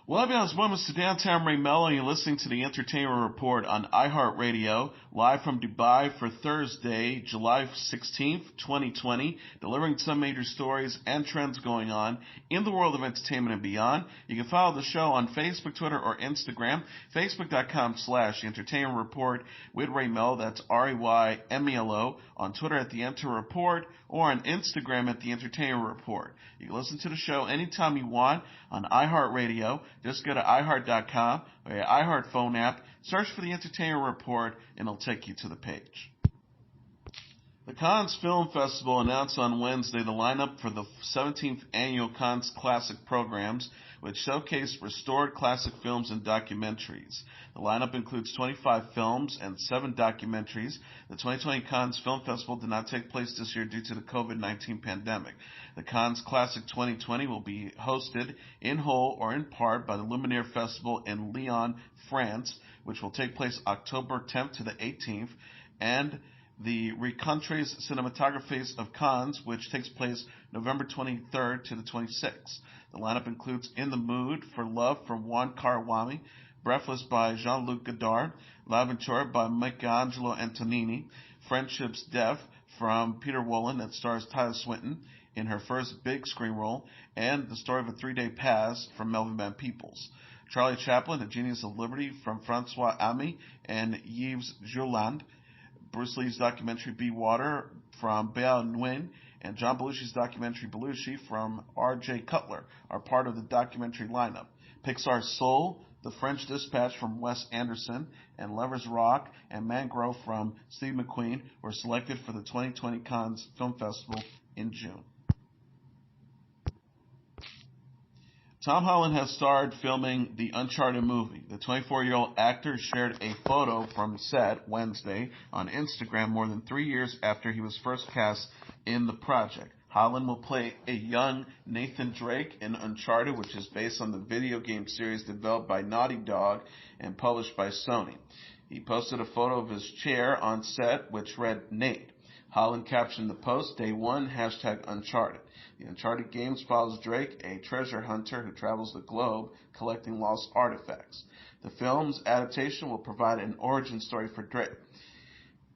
Well, I've moments to downtown Melo, and you're listening to the Entertainment Report on iHeartRadio, live from Dubai for Thursday, July 16th, 2020, delivering some major stories and trends going on in the world of entertainment and beyond. You can follow the show on Facebook, Twitter, or Instagram, facebook.com/Entertainment Report with Ray Melo, that's RAYMELO, on Twitter at The Enter Report, or on Instagram at The Entertainment Report. You can listen to the show anytime you want on iHeartRadio. Just go to iHeart.com or your iHeart phone app, search for The Entertainment Report, and it'll take you to the page. The Cannes Film Festival announced on Wednesday the lineup for the 17th annual Cannes Classic Programs, which showcase restored classic films and documentaries. The lineup includes 25 films and 7 documentaries. The 2020 Cannes Film Festival did not take place this year due to the COVID-19 pandemic. The Cannes Classic 2020 will be hosted in whole or in part by the Lumiere Festival in Lyon, France, which will take place October 10th to the 18th, and the Rencontres Cinematographies of Cannes, which takes place November 23rd to the 26th. The lineup includes In the Mood for Love from Juan Carawami, Breathless by Jean-Luc Godard, L'Avventura by Michelangelo Antonini, Friendship's Death from Peter Wolin that stars Tilda Swinton in her first big screen role, and The Story of a Three-Day Pass from Melvin Van Peebles. Charlie Chaplin, A Genius of Liberty from Francois Ami and Yves Jouland, Bruce Lee's documentary Be Water from Béa Nguyen, and John Belushi's documentary Belushi from R.J. Cutler are part of the documentary lineup. Pixar's Soul, The French Dispatch from Wes Anderson, and Lovers Rock and Mangrove from Steve McQueen were selected for the 2020 Cannes Film Festival in June. Tom Holland has started filming the Uncharted movie. The 24-year-old actor shared a photo from set Wednesday on Instagram more than 3 years after he was first cast in the project. Holland will play a young Nathan Drake in Uncharted, which is based on the video game series developed by Naughty Dog and published by Sony. He posted a photo of his chair on set, which read Nate. Holland captioned the post, Day 1, #Uncharted. The Uncharted games follows Drake, a treasure hunter who travels the globe collecting lost artifacts. The film's adaptation will provide an origin story for Drake.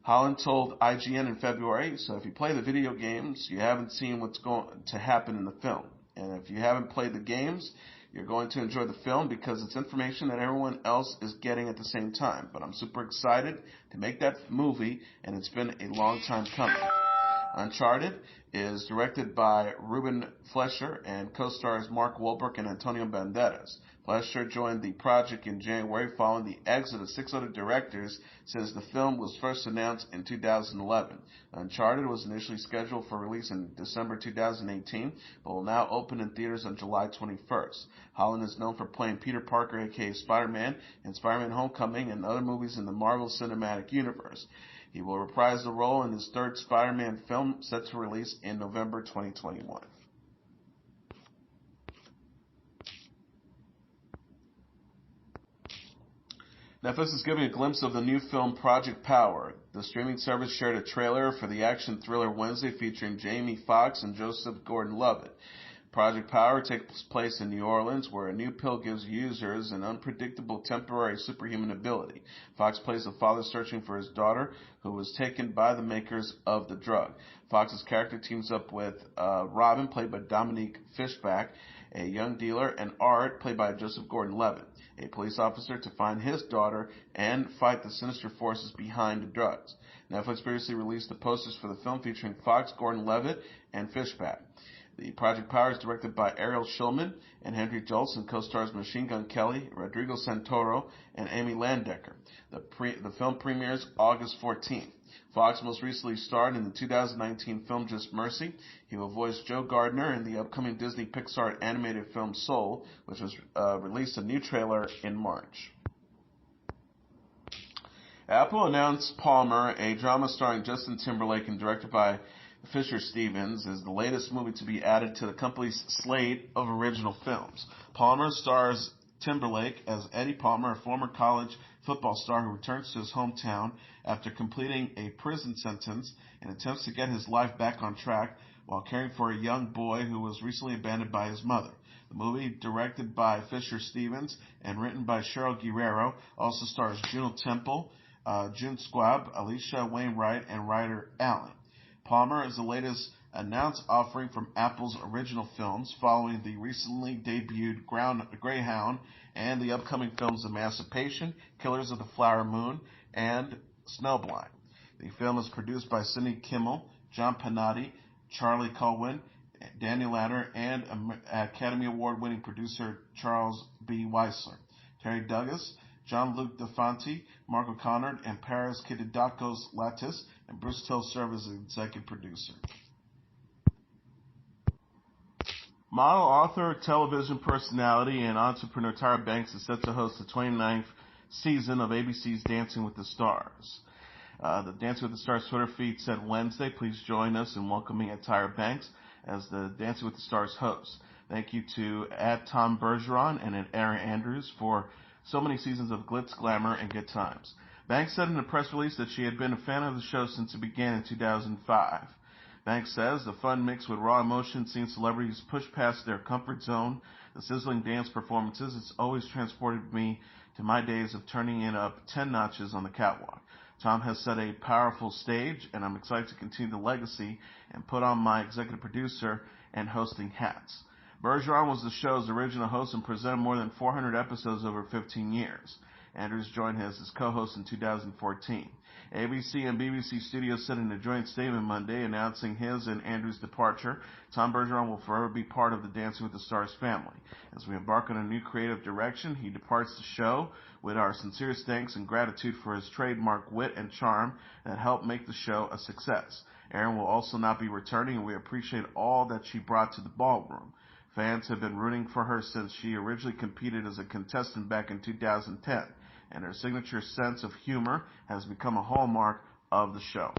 Holland told IGN in February, so if you play the video games, you haven't seen what's going to happen in the film. And if you haven't played the games, you're going to enjoy the film because it's information that everyone else is getting at the same time. But I'm super excited to make that movie, and it's been a long time coming. Uncharted is directed by Ruben Fleischer and co-stars Mark Wahlberg and Antonio Banderas. Fleischer joined the project in January following the exit of 6 other directors since the film was first announced in 2011. Uncharted was initially scheduled for release in December 2018, but will now open in theaters on July 21st. Holland is known for playing Peter Parker, aka Spider-Man, in Spider-Man Homecoming and other movies in the Marvel Cinematic Universe. He will reprise the role in his third Spider-Man film, set to release in November 2021. Netflix is giving a glimpse of the new film Project Power. The streaming service shared a trailer for the action thriller Wednesday featuring Jamie Foxx and Joseph Gordon-Levitt. Project Power takes place in New Orleans, where a new pill gives users an unpredictable temporary superhuman ability. Foxx plays a father searching for his daughter, who was taken by the makers of the drug. Foxx's character teams up with Robin, played by Dominique Fishback, a young dealer, and Art, played by Joseph Gordon-Levitt, a police officer, to find his daughter and fight the sinister forces behind the drugs. Netflix previously released the posters for the film featuring Foxx, Gordon-Levitt, and Fishback. The Project Power is directed by Ariel Schulman and Henry Joltz and co-stars Machine Gun Kelly, Rodrigo Santoro, and Amy Landecker. The film premieres August 14th. Foxx most recently starred in the 2019 film Just Mercy. He will voice Joe Gardner in the upcoming Disney Pixar animated film Soul, which was released a new trailer in March. Apple announced Palmer, a drama starring Justin Timberlake and directed by Fisher Stevens, is the latest movie to be added to the company's slate of original films. Palmer stars Timberlake as Eddie Palmer, a former college football star who returns to his hometown after completing a prison sentence and attempts to get his life back on track while caring for a young boy who was recently abandoned by his mother. The movie, directed by Fisher Stevens and written by Cheryl Guerrero, also stars Juno Temple, June Squibb, Alicia Wainwright, and Ryder Allen. Palmer is the latest announced offering from Apple's original films, following the recently debuted Greyhound and the upcoming films Emancipation, Killers of the Flower Moon, and Snowblind. The film is produced by Sidney Kimmel, John Pennati, Charlie Colwyn, Daniel Latter, and Academy Award-winning producer Charles B. Weisler. Terry Douglas, John-Luc Defanti, Mark O'Connor, and Paris Kitidakos Lattis, and Bruce Till serve as executive producer. Model, author, television personality, and entrepreneur Tyra Banks is set to host the 29th season of ABC's Dancing with the Stars. The Dancing with the Stars Twitter feed said Wednesday, please join us in welcoming Tyra Banks as the Dancing with the Stars host. Thank you to Tom Bergeron and Aaron Andrews for so many seasons of glitz, glamour, and good times. Banks said in a press release that she had been a fan of the show since it began in 2005. Banks says the fun mixed with raw emotion, seeing celebrities push past their comfort zone, the sizzling dance performances, it's always transported me to my days of turning it up 10 notches on the catwalk. Tom has set a powerful stage, and I'm excited to continue the legacy and put on my executive producer and hosting hats. Bergeron was the show's original host and presented more than 400 episodes over 15 years. Andrews joined as his co-host in 2014. ABC and BBC Studios said in a joint statement Monday announcing his and Andrews' departure. Tom Bergeron will forever be part of the Dancing with the Stars family. As we embark on a new creative direction, he departs the show with our sincerest thanks and gratitude for his trademark wit and charm that helped make the show a success. Erin will also not be returning, and we appreciate all that she brought to the ballroom. Fans have been rooting for her since she originally competed as a contestant back in 2010, and her signature sense of humor has become a hallmark of the show.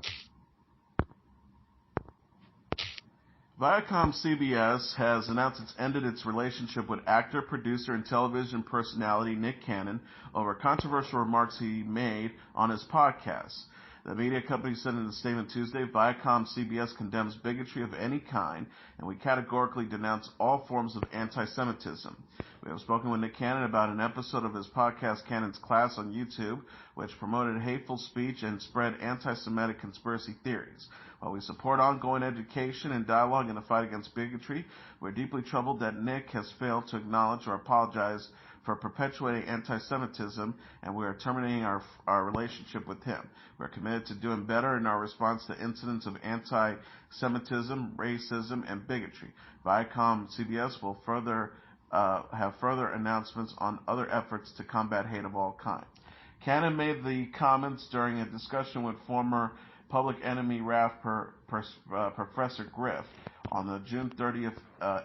ViacomCBS has announced it's ended its relationship with actor, producer, and television personality Nick Cannon over controversial remarks he made on his podcast. The media company said in a statement Tuesday, ViacomCBS condemns bigotry of any kind, and we categorically denounce all forms of anti-Semitism. We have spoken with Nick Cannon about an episode of his podcast, Cannon's Class, on YouTube, which promoted hateful speech and spread anti-Semitic conspiracy theories. While we support ongoing education and dialogue in the fight against bigotry, we're deeply troubled that Nick has failed to acknowledge or apologize for perpetuating anti-Semitism, and we are terminating our relationship with him. We're committed to doing better in our response to incidents of anti-Semitism, racism, and bigotry. ViacomCBS will have further announcements on other efforts to combat hate of all kinds. Cannon made the comments during a discussion with former Public Enemy rap Professor Griff on the June 30th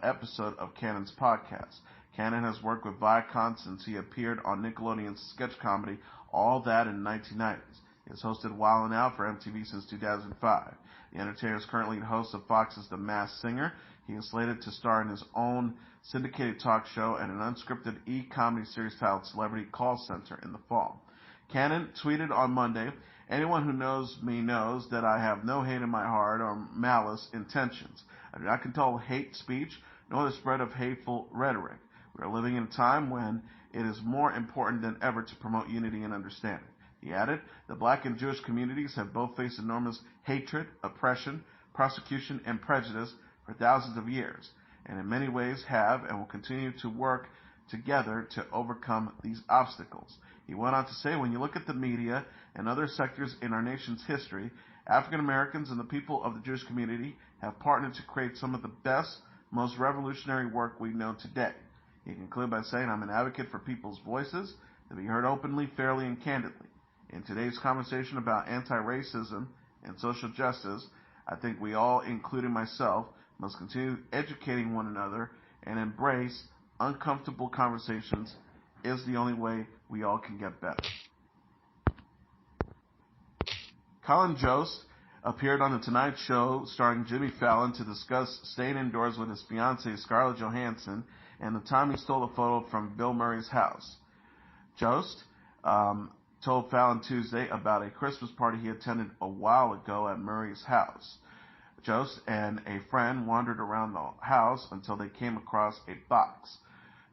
episode of Cannon's podcast. Cannon has worked with Viacom since he appeared on Nickelodeon's sketch comedy All That in the 1990s. He has hosted Wild 'N Out for MTV since 2005. The entertainer is currently the host of Fox's The Masked Singer. He is slated to star in his own syndicated talk show and an unscripted e-comedy series titled Celebrity Call Center in the fall. Cannon tweeted on Monday, "Anyone who knows me knows that I have no hate in my heart or malice intentions. I do not condone hate speech nor the spread of hateful rhetoric. We are living in a time when it is more important than ever to promote unity and understanding." He added, "The black and Jewish communities have both faced enormous hatred, oppression, persecution, and prejudice for thousands of years, and in many ways have and will continue to work together to overcome these obstacles." He went on to say, "When you look at the media and other sectors in our nation's history, African Americans and the people of the Jewish community have partnered to create some of the best, most revolutionary work we know today." He concluded by saying, "I'm an advocate for people's voices to be heard openly, fairly, and candidly. In today's conversation about anti-racism and social justice, I think we all, including myself, must continue educating one another and embrace uncomfortable conversations is the only way we all can get better." Colin Jost appeared on The Tonight Show starring Jimmy Fallon to discuss staying indoors with his fiancée Scarlett Johansson and the time he stole a photo from Bill Murray's house. Jost told Fallon Tuesday about a Christmas party he attended a while ago at Murray's house. Jost and a friend wandered around the house until they came across a box.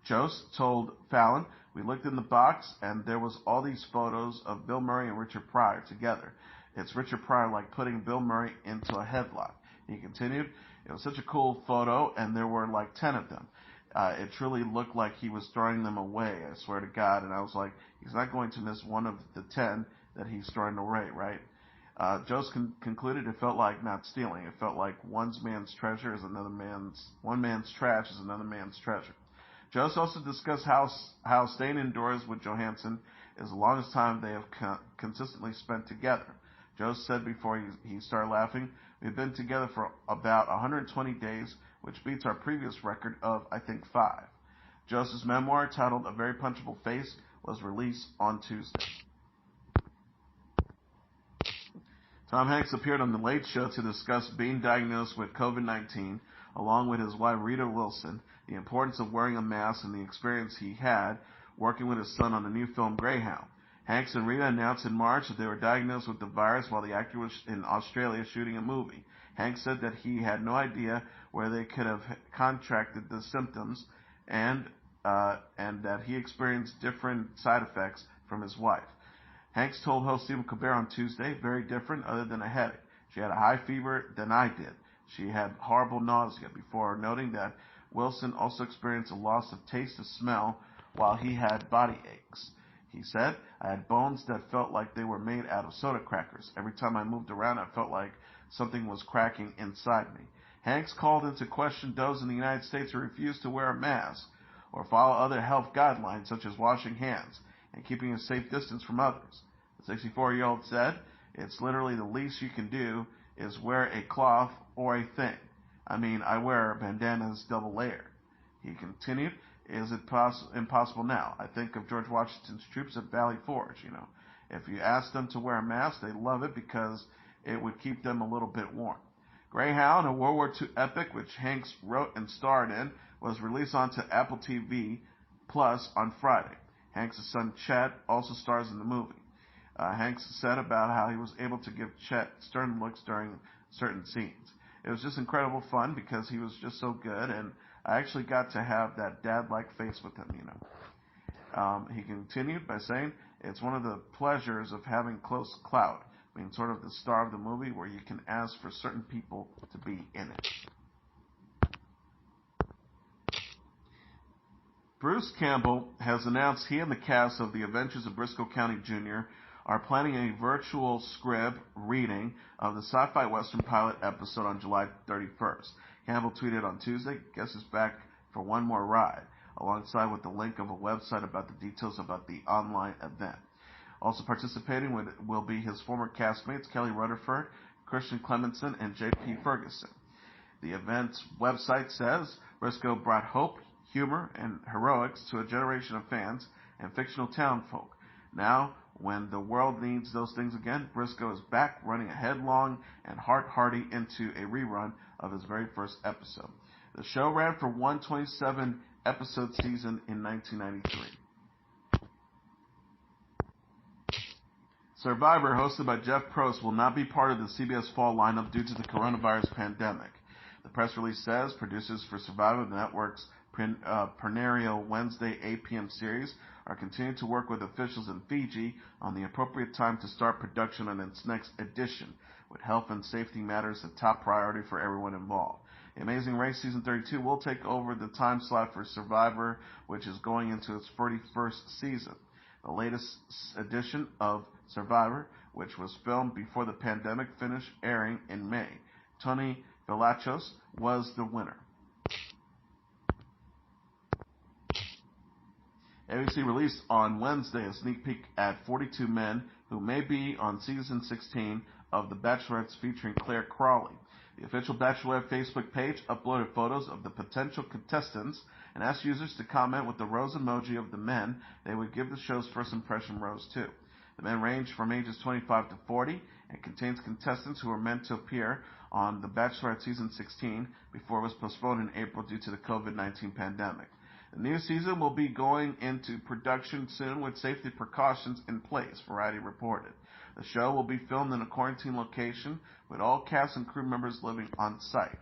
Jost told Fallon, "We looked in the box and there was all these photos of Bill Murray and Richard Pryor together. It's Richard Pryor like putting Bill Murray into a headlock." He continued, "It was such a cool photo and there were like 10 of them. It truly looked like he was throwing them away, I swear to God." And I was like, he's not going to miss one of the 10 that he's throwing away, right? Jost concluded it felt like not stealing. It felt like one man's trash is another man's treasure. Jost also discussed how staying indoors with Johansson is the longest time they have consistently spent together. Jost said before he started laughing, "We've been together for about 120 days, which beats our previous record of, I think, 5. Jost's memoir, titled A Very Punchable Face, was released on Tuesday. Tom Hanks appeared on The Late Show to discuss being diagnosed with COVID-19, along with his wife Rita Wilson, the importance of wearing a mask, and the experience he had working with his son on the new film Greyhound. Hanks and Rita announced in March that they were diagnosed with the virus while the actor was in Australia shooting a movie. Hanks said that he had no idea where they could have contracted the symptoms, and that he experienced different side effects from his wife. Hanks told host Stephen Colbert on Tuesday, "Very different other than a headache. She had a high fever than I did. She had horrible nausea," before noting that Wilson also experienced a loss of taste and smell while he had body aches. He said, "I had bones that felt like they were made out of soda crackers. Every time I moved around, I felt like something was cracking inside me." Hanks called into question those in the United States who refuse to wear a mask or follow other health guidelines such as washing hands and keeping a safe distance from others. The 64-year-old said, "It's literally the least you can do is wear a cloth or a thing. I mean, I wear bandanas double layered." He continued, "Is it impossible now? I think of George Washington's troops at Valley Forge, If you ask them to wear a mask, they love it because it would keep them a little bit warm." Greyhound, a World War II epic which Hanks wrote and starred in, was released onto Apple TV Plus on Friday. Hanks' son Chet also stars in the movie. Hanks said about how he was able to give Chet stern looks during certain scenes. "It was just incredible fun because he was just so good, and I actually got to have that dad-like face with him, He continued by saying, "It's one of the pleasures of having close clout, being sort of the star of the movie where you can ask for certain people to be in it." Bruce Campbell has announced he and the cast of The Adventures of Brisco County Jr. are planning a virtual script reading of the sci-fi western pilot episode on July 31st. Campbell tweeted on Tuesday, "Guess is back for one more ride," alongside with the link of a website about the details about the online event. Also participating will be his former castmates Kelly Rutherford, Christian Clemenson, and J.P. Ferguson. The event's website says Brisco brought hope, humor, and heroics to a generation of fans and fictional townfolk. Now, when the world needs those things again, Brisco is back running a headlong and hearty into a rerun of his very first episode. The show ran for one 27-episode season in 1993. Survivor, hosted by Jeff Probst, will not be part of the CBS fall lineup due to the coronavirus pandemic. The press release says producers for Survivor, the network's perennial Wednesday 8 p.m. series, are continuing to work with officials in Fiji on the appropriate time to start production on its next edition, with health and safety matters a top priority for everyone involved. The Amazing Race Season 32 will take over the time slot for Survivor, which is going into its 41st season. The latest edition of Survivor, which was filmed before the pandemic, finished airing in May. Tony Velachos was the winner. ABC released on Wednesday a sneak peek at 42 men who may be on season 16 of The Bachelorette featuring Claire Crawley. The official Bachelorette Facebook page uploaded photos of the potential contestants and asked users to comment with the rose emoji of the men they would give the show's first impression rose to. The men range from ages 25 to 40 and contains contestants who are meant to appear on The Bachelorette season 16 before it was postponed in April due to the COVID-19 pandemic. The new season will be going into production soon with safety precautions in place, Variety reported. The show will be filmed in a quarantine location with all cast and crew members living on site.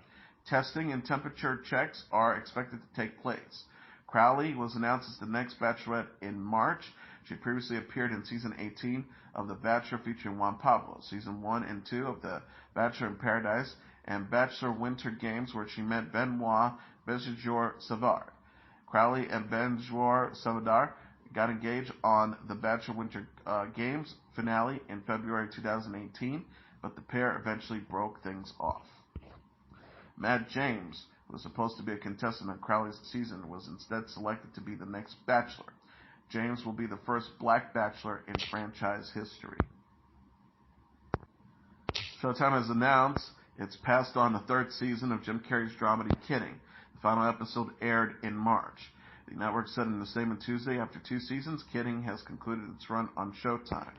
Testing and temperature checks are expected to take place. Crowley was announced as the next Bachelorette in March. She previously appeared in Season 18 of The Bachelor featuring Juan Pablo, Season 1 and 2 of The Bachelor in Paradise, and Bachelor Winter Games, where she met Benoit Savard. Crowley and Benoit Savard got engaged on The Bachelor Winter Games finale in February 2018, but the pair eventually broke things off. Matt James, who was supposed to be a contestant on Crowley's season, was instead selected to be the next Bachelor. James will be the first black Bachelor in franchise history. Showtime has announced it's passed on the third season of Jim Carrey's dramedy Kidding. The final episode aired in March. The network said in a statement Tuesday, after 2 seasons, Kidding has concluded its run on Showtime.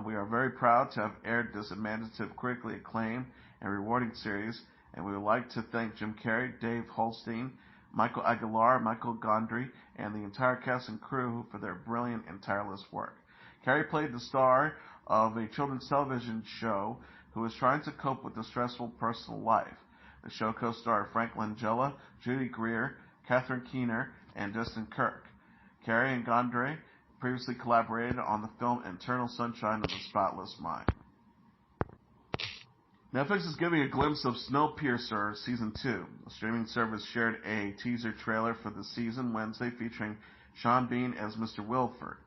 We are very proud to have aired this imaginative, critically acclaimed, and rewarding series, and we would like to thank Jim Carrey, Dave Holstein, Michael Aguilar, Michael Gondry, and the entire cast and crew for their brilliant and tireless work. Carrey played the star of a children's television show who is trying to cope with a stressful personal life. The show co-starred Frank Langella, Judy Greer, Catherine Keener, and Justin Kirk. Carrey and Gondry previously collaborated on the film Eternal Sunshine of the Spotless Mind. Netflix is giving a glimpse of Snowpiercer Season 2. The streaming service shared a teaser trailer for the season Wednesday featuring Sean Bean as Mr. Wilford.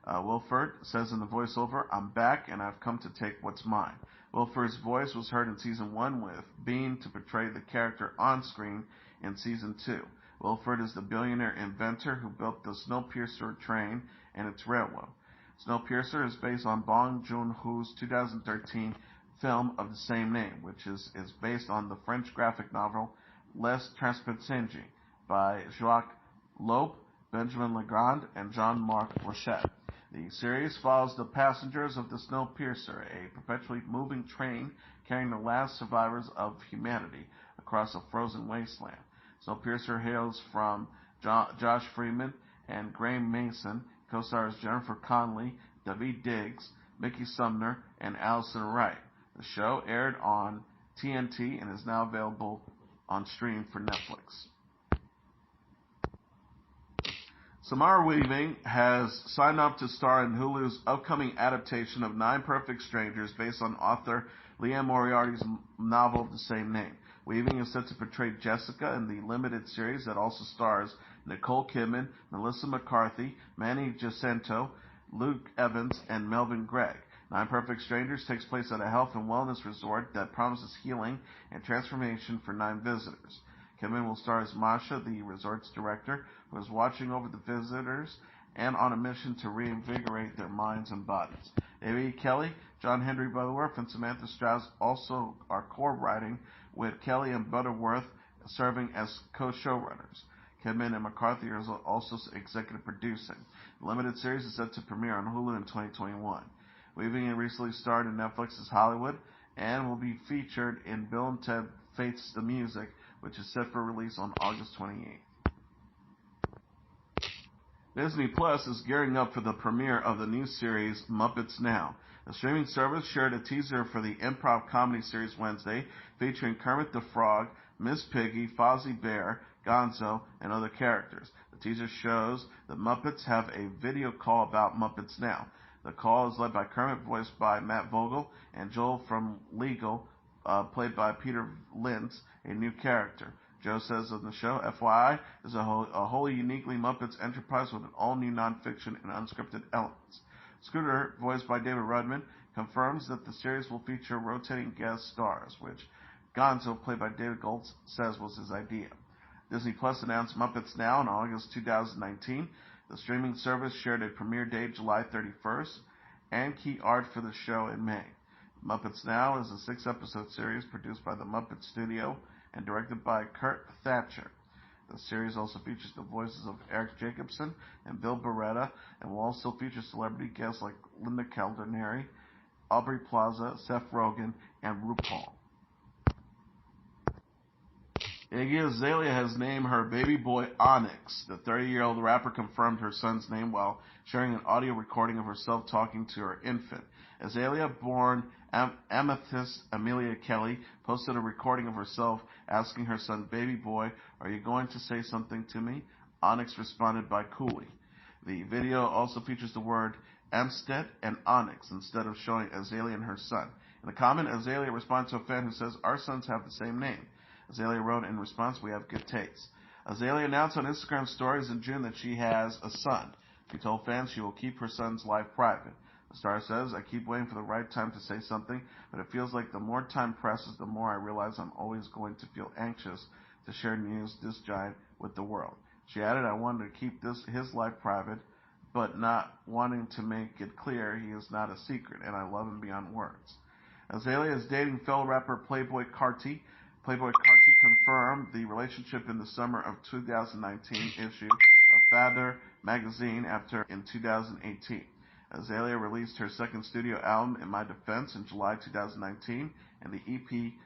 Wilford says in the voiceover, "I'm back and I've come to take what's mine." Wilford's voice was heard in Season 1 with Bean to portray the character on screen in Season 2. Wilford is the billionaire inventor who built the Snowpiercer train and its railroad. Snowpiercer is based on Bong Joon-ho's 2013 film of the same name, which is based on the French graphic novel Les Transpercengés by Jacques Lope, Benjamin Legrand, and Jean-Marc Rochette. The series follows the passengers of the Snowpiercer, a perpetually moving train carrying the last survivors of humanity across a frozen wasteland. Snowpiercer hails from Josh Freeman and Graham Mason, co-stars Jennifer Connelly, Daveed Diggs, Mickey Sumner, and Allison Wright. The show aired on TNT and is now available on stream for Netflix. Samara Weaving has signed up to star in Hulu's upcoming adaptation of Nine Perfect Strangers based on author Liam Moriarty's novel of the same name. Weaving is set to portray Jessica in the limited series that also stars Nicole Kidman, Melissa McCarthy, Manny Jacinto, Luke Evans, and Melvin Gregg. Nine Perfect Strangers takes place at a health and wellness resort that promises healing and transformation for 9 visitors. Kidman will star as Masha, the resort's director, who is watching over the visitors and on a mission to reinvigorate their minds and bodies. David E. Kelly, John Henry Butterworth, and Samantha Strauss also are co-writing, with Kelly and Butterworth serving as co-showrunners. Kidman and McCarthy are also executive producing. The limited series is set to premiere on Hulu in 2021. Weaving recently starred in Netflix's Hollywood and will be featured in Bill and Ted Face the Music, which is set for release on August 28th. Disney Plus is gearing up for the premiere of the new series Muppets Now. The streaming service shared a teaser for the improv comedy series Wednesday, featuring Kermit the Frog, Miss Piggy, Fozzie Bear, Gonzo, and other characters. The teaser shows the Muppets have a video call about Muppets Now. The call is led by Kermit, voiced by Matt Vogel, and Joel from Legal, played by Peter Lintz, a new character. Joe says of the show, FYI, is a wholly uniquely Muppets enterprise with an all-new nonfiction and unscripted elements. Scooter, voiced by David Rudman, confirms that the series will feature rotating guest stars, which Gonzo, played by David Goltz, says was his idea. Disney Plus announced Muppets Now in August 2019. The streaming service shared a premiere date July 31st and key art for the show in May. Muppets Now is a 6-episode series produced by the Muppet Studio and directed by Kurt Thatcher. The series also features the voices of Eric Jacobson and Bill Beretta, and will also feature celebrity guests like Linda Calderneri, Aubrey Plaza, Seth Rogen, and RuPaul. Iggy Azalea has named her baby boy Onyx. The 30-year-old rapper confirmed her son's name while sharing an audio recording of herself talking to her infant. Azalea, born Amethyst Amelia Kelly, posted a recording of herself asking her son, "Baby boy, are you going to say something to me?" Onyx responded by cooing. The video also features the word Amstead and Onyx instead of showing Azalea and her son. In the comment, Azalea responded to a fan who says, "Our sons have the same name." Azalea wrote in response, "We have good taste." Azalea announced on Instagram stories in June that she has a son. She told fans she will keep her son's life private. The star says, "I keep waiting for the right time to say something, but it feels like the more time passes, the more I realize I'm always going to feel anxious to share news this giant with the world." She added, "I wanted to keep his life private, but not wanting to make it clear he is not a secret, and I love him beyond words." Azalea is dating fellow rapper Playboy Carti. Playboy Carti confirmed the relationship in the summer of 2019 issue of Father magazine after in 2018. Azalea released her second studio album, In My Defense, in July 2019, and the EP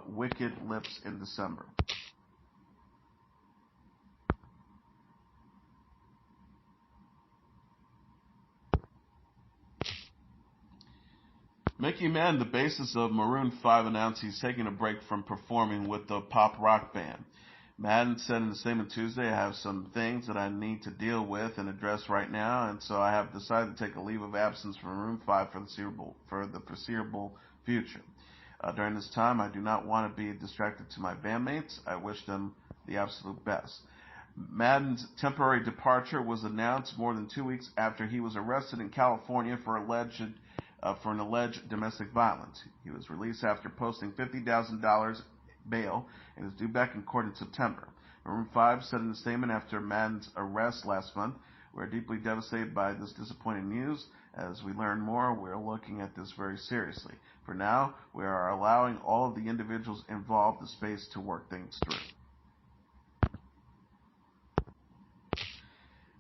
Wicked Lips in December. Mickey Mann, the bassist of Maroon 5, announced he's taking a break from performing with the pop rock band. Madden said in a statement Tuesday, "I have some things that I need to deal with and address right now, and so I have decided to take a leave of absence from Maroon 5 for the foreseeable future. During this time, I do not want to be distracted to my bandmates. I wish them the absolute best." Madden's temporary departure was announced more than 2 weeks after he was arrested in California for an alleged domestic violence. He was released after posting $50,000 bail and is due back in court in September. Maroon 5 said in a statement after Madden's arrest last month, "We're deeply devastated by this disappointing news. As we learn more, we're looking at this very seriously. For now, we are allowing all of the individuals involved the space to work things through."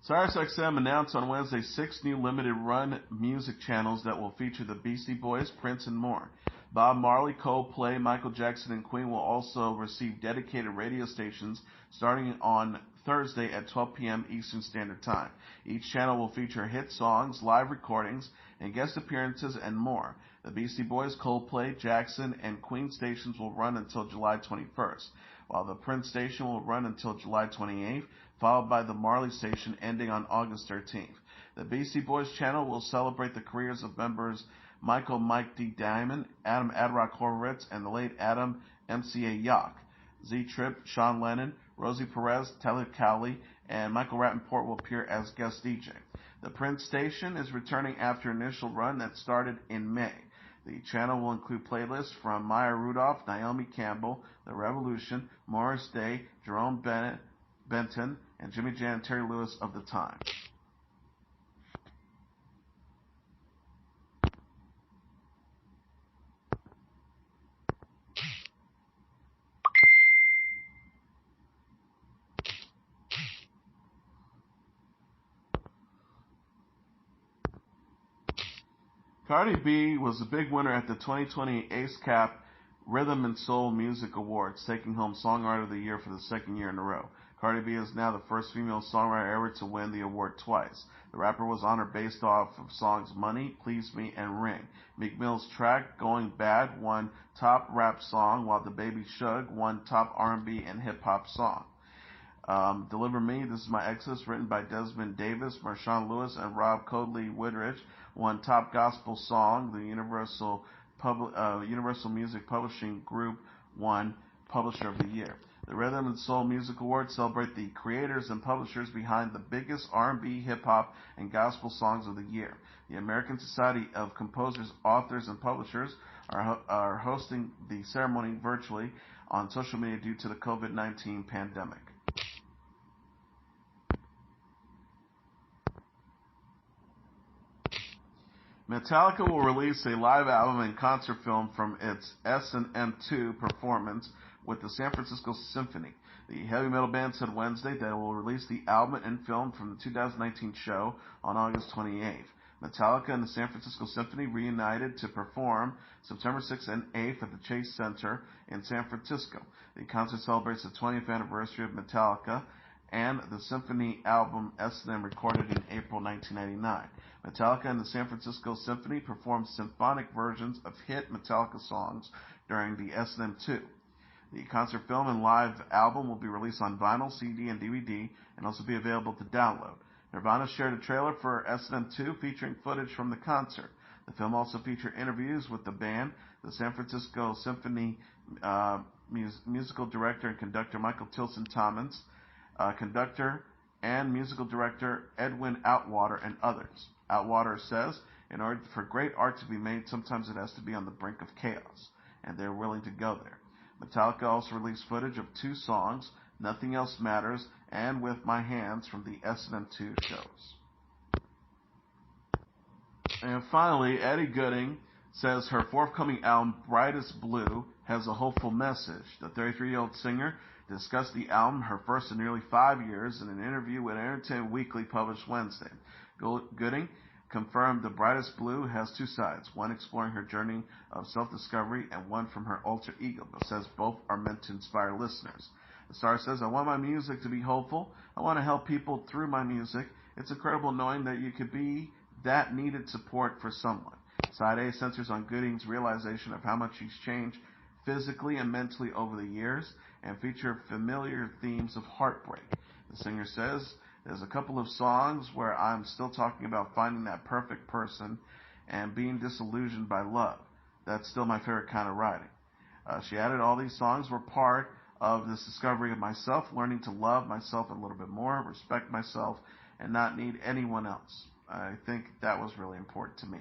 SiriusXM announced on Wednesday 6 new limited-run music channels that will feature the Beastie Boys, Prince, and more. Bob Marley, Coldplay, Michael Jackson, and Queen will also receive dedicated radio stations starting on Thursday at 12 p.m. Eastern Standard Time. Each channel will feature hit songs, live recordings, and guest appearances, and more. The Beastie Boys, Coldplay, Jackson, and Queen stations will run until July 21st, while the Prince station will run until July 28th, followed by the Marley station ending on August 13th. The Beastie Boys channel will celebrate the careers of members Michael Mike D. Diamond, Adam Adrock Horowitz, and the late Adam MCA Yauch. Z-Trip, Sean Lennon, Rosie Perez, Taylor Cowley, and Michael Rappaport will appear as guest DJ. The Prince station is returning after an initial run that started in May. The channel will include playlists from Maya Rudolph, Naomi Campbell, The Revolution, Morris Day, Jerome Benton, and Jimmy Jam and Terry Lewis of the time. Cardi B was a big winner at the 2020 ASCAP Rhythm and Soul Music Awards, taking home Songwriter of the Year for the second year in a row. Cardi B is now the first female songwriter ever to win the award twice. The rapper was honored based off of songs Money, Please Me, and Ring. Meek Mill's track Going Bad won Top Rap Song, while DaBaby Shug won Top R&B and Hip Hop Song. Deliver Me, This Is My Exodus, written by Desmond Davis, Marshawn Lewis, and Rob Codley Woodridge, won Top Gospel Song. The Universal Music Publishing Group won Publisher of the Year. The Rhythm and Soul Music Awards celebrate the creators and publishers behind the biggest R&B, hip-hop, and gospel songs of the year. The American Society of Composers, Authors, and Publishers are hosting the ceremony virtually on social media due to the COVID-19 pandemic. Metallica will release a live album and concert film from its S&M 2 performance with the San Francisco Symphony. The heavy metal band said Wednesday that it will release the album and film from the 2019 show on August 28th. Metallica and the San Francisco Symphony reunited to perform September 6th and 8th at the Chase Center in San Francisco. The concert celebrates the 20th anniversary of Metallica and the Symphony album S&M, recorded in April 1999. Metallica and the San Francisco Symphony performed symphonic versions of hit Metallica songs during the S&M 2. The concert film and live album will be released on vinyl, CD, and DVD, and also be available to download. Nirvana shared a trailer for S&M 2 featuring footage from the concert. The film also featured interviews with the band, the San Francisco Symphony musical director and conductor Michael Tilson Thomas, conductor and musical director Edwin Outwater, and others. Outwater says, in order for great art to be made, sometimes it has to be on the brink of chaos, and they're willing to go there. Metallica also released footage of 2 songs, Nothing Else Matters and With My Hands, from the S&M 2 shows. And finally, Ellie Goulding says her forthcoming album, Brightest Blue, has a hopeful message. The 33-year-old singer discussed the album, her first in nearly 5 years, in an interview with Entertainment Weekly published Wednesday. Goulding confirmed the Brightest Blue has 2 sides, one exploring her journey of self-discovery and one from her alter ego, but says both are meant to inspire listeners. The star says, I want my music to be hopeful. I want to help people through my music. It's incredible knowing that you could be that needed support for someone. Side A centers on Goulding's realization of how much she's changed physically and mentally over the years, and feature familiar themes of heartbreak. The singer says, there's a couple of songs where I'm still talking about finding that perfect person and being disillusioned by love. That's still my favorite kind of writing. She added, all these songs were part of this discovery of myself, learning to love myself a little bit more, respect myself, and not need anyone else. I think that was really important to me.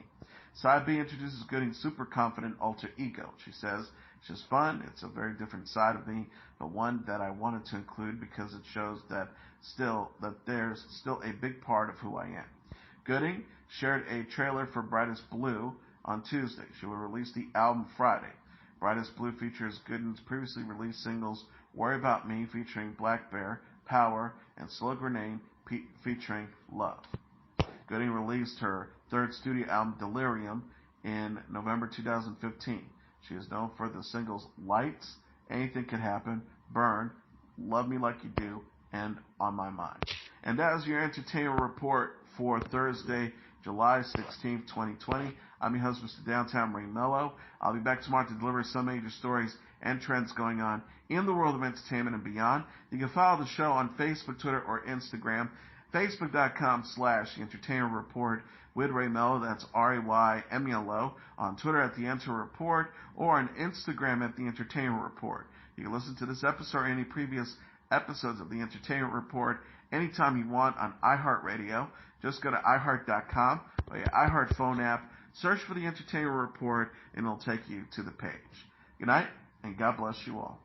Side B introduces Goulding's super confident alter ego. She says, it's just fun, it's a very different side of me, but one that I wanted to include because it shows that there's still a big part of who I am. Goulding shared a trailer for Brightest Blue on Tuesday. She will release the album Friday. Brightest Blue features Goulding's previously released singles Worry About Me featuring Black Bear, Power, and Slow Grenade featuring Love. Goulding released her 3rd studio album Delirium in November 2015. She is known for the singles Lights, Anything Could Happen, Burn, Love Me Like You Do, and On My Mind. And that is your entertainment report for Thursday, July 16th, 2020. I'm your host, Mr. Downtown Ray Melo. I'll be back tomorrow to deliver some major stories and trends going on in the world of entertainment and beyond. You can follow the show on Facebook, Twitter, or Instagram. Facebook.com/The Entertainment Report with Ray Melo. That's RAYMELO. On Twitter at The Enter Report, or on Instagram at The Entertainment Report. You can listen to this episode or any previous episodes of The Entertainment Report anytime you want on iHeartRadio. Just go to iHeart.com or your iHeart phone app, search for The Entertainment Report, and it'll take you to the page. Good night, and God bless you all.